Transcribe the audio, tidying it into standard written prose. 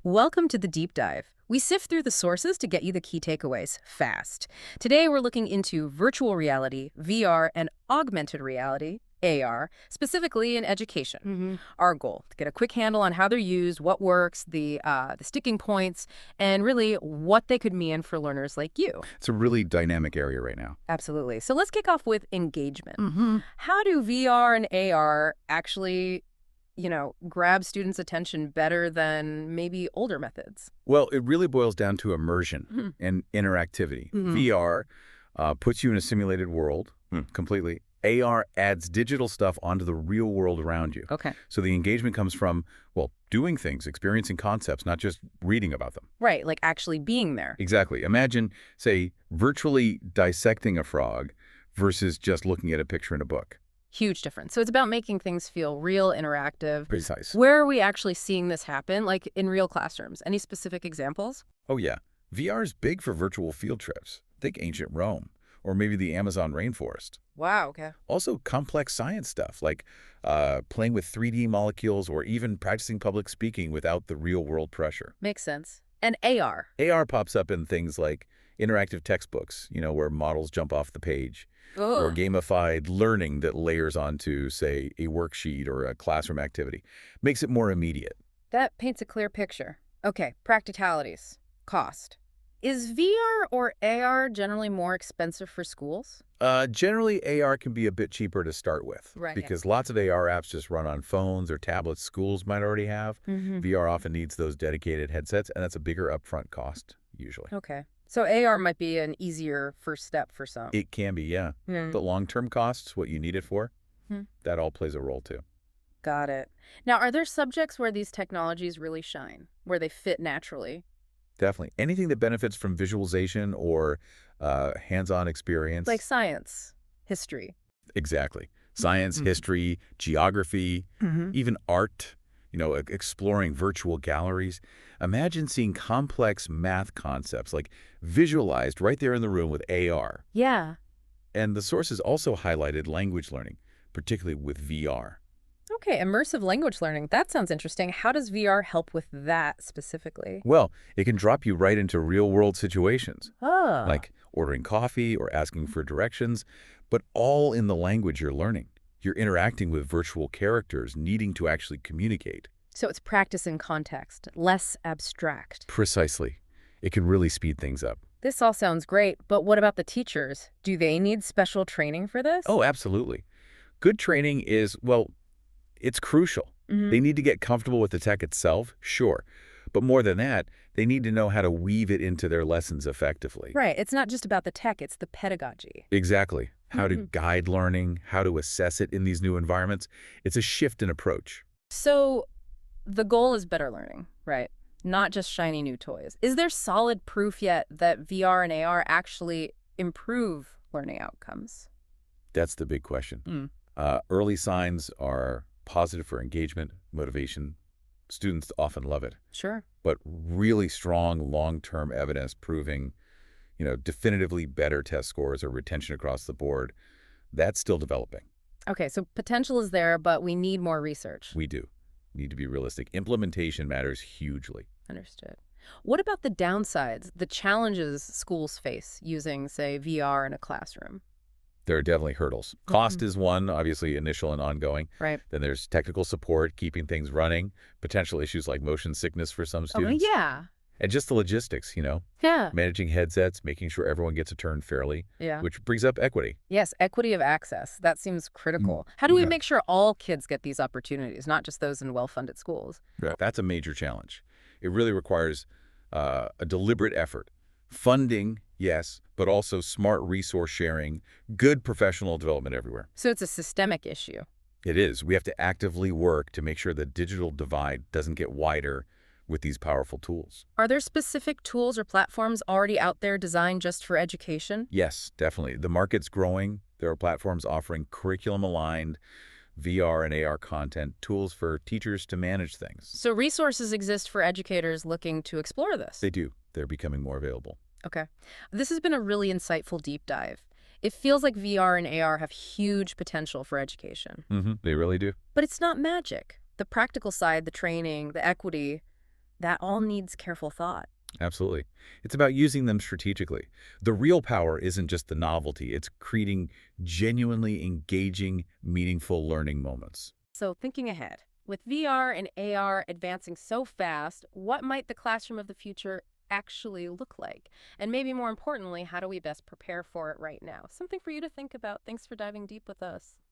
Welcome to the Deep Dive. We sift through the sources to get you the key takeaways fast. Today, we're looking into virtual reality, VR, and augmented reality, AR, specifically in education. Our goal, to get a quick handle on how they're used, what works, the sticking points, and really what they could mean for learners like you. It's a really dynamic area right now. Absolutely. So let's kick off with engagement. How do VR and AR actually grab students' attention better than maybe older methods? Well, it really boils down to immersion and interactivity. VR puts you in a simulated world completely. AR adds digital stuff onto the real world around you. Okay. So the engagement comes from, well, doing things, experiencing concepts, not just reading about them. Right, like actually being there. Exactly. Imagine, say, virtually dissecting a frog versus just looking at a picture in a book. Huge difference. So it's about making things feel real, interactive. Precise. Where are we actually seeing this happen, like in real classrooms? Any specific examples? Oh, yeah. VR is big for virtual field trips. Think ancient Rome, or maybe the Amazon rainforest. Wow, okay. Also, complex science stuff, like playing with 3D molecules or even practicing public speaking without the real-world pressure. Makes sense. And AR. AR pops up in things like interactive textbooks, where models jump off the page, or Ugh. gamified learning that layers onto, say, a worksheet or a classroom activity. Makes it more immediate. That paints a clear picture. Okay, practicalities. Cost. Is VR or AR generally more expensive for schools? Generally, AR can be a bit cheaper to start with, Right, yeah. because lots of AR apps just run on phones or tablets schools might already have. VR often needs those dedicated headsets, and that's a bigger upfront cost, usually. Okay. So AR might be an easier first step for some. It can be, yeah. Hmm. But long-term costs, what you need it for, Hmm. that all plays a role, too. Got it. Now, are there subjects where these technologies really shine, where they fit naturally? Definitely. Anything that benefits from visualization or hands-on experience. Like science, history. Exactly. Science, history, geography, even art, exploring virtual galleries. Imagine seeing complex math concepts, like visualized right there in the room with AR. Yeah. And the sources also highlighted language learning, particularly with VR. Okay, immersive language learning. That sounds interesting. How does VR help with that specifically? Well, it can drop you right into real-world situations, Ah. like ordering coffee or asking for directions, but all in the language you're learning. You're interacting with virtual characters needing to actually communicate. So it's practice in context, less abstract. Precisely. It can really speed things up. This all sounds great, but what about the teachers? Do they need special training for this? Oh, absolutely. Good training is, well, it's crucial. They need to get comfortable with the tech itself, sure. But more than that, they need to know how to weave it into their lessons effectively. Right. It's not just about the tech, it's the pedagogy. Exactly. How to guide learning, how to assess it in these new environments. It's a shift in approach. So the goal is better learning, right? Not just shiny new toys. Is there solid proof yet that VR and AR actually improve learning outcomes? That's the big question. Early signs are positive for engagement, motivation. Students often love it. Sure. But really strong long-term evidence proving, definitively better test scores or retention across the board, that's still developing. Okay, so potential is there, but we need more research. We do need to be realistic. Implementation matters hugely. Understood. What about the downsides, the challenges schools face using, say, VR in a classroom? There are definitely hurdles. Cost is one, obviously initial and ongoing. Right. Then there's technical support, keeping things running, potential issues like motion sickness for some Oh, students. yeah. And just the logistics, Yeah. managing headsets, making sure everyone gets a turn fairly, Yeah. which brings up equity. Yes, equity of access. That seems critical. How do we Yeah. make sure all kids get these opportunities, not just those in well-funded schools? That's a major challenge. It really requires a deliberate effort. Funding, yes, but also smart resource sharing, good professional development everywhere. So it's a systemic issue. It is. We have to actively work to make sure the digital divide doesn't get wider with these powerful tools. Are there specific tools or platforms already out there designed just for education? Yes, definitely. The market's growing. There are platforms offering curriculum-aligned VR and AR content, tools for teachers to manage things. So resources exist for educators looking to explore this. They do. They're becoming more available. Okay. This has been a really insightful deep dive. It feels like VR and AR have huge potential for education. They really do. But it's not magic. The practical side, the training, the equity, That all needs careful thought. Absolutely. It's about using them strategically. The real power isn't just the novelty, it's creating genuinely engaging, meaningful learning moments. So thinking ahead, with VR and AR advancing so fast, what might the classroom of the future actually look like? And maybe more importantly, how do we best prepare for it right now? Something for you to think about. Thanks for diving deep with us.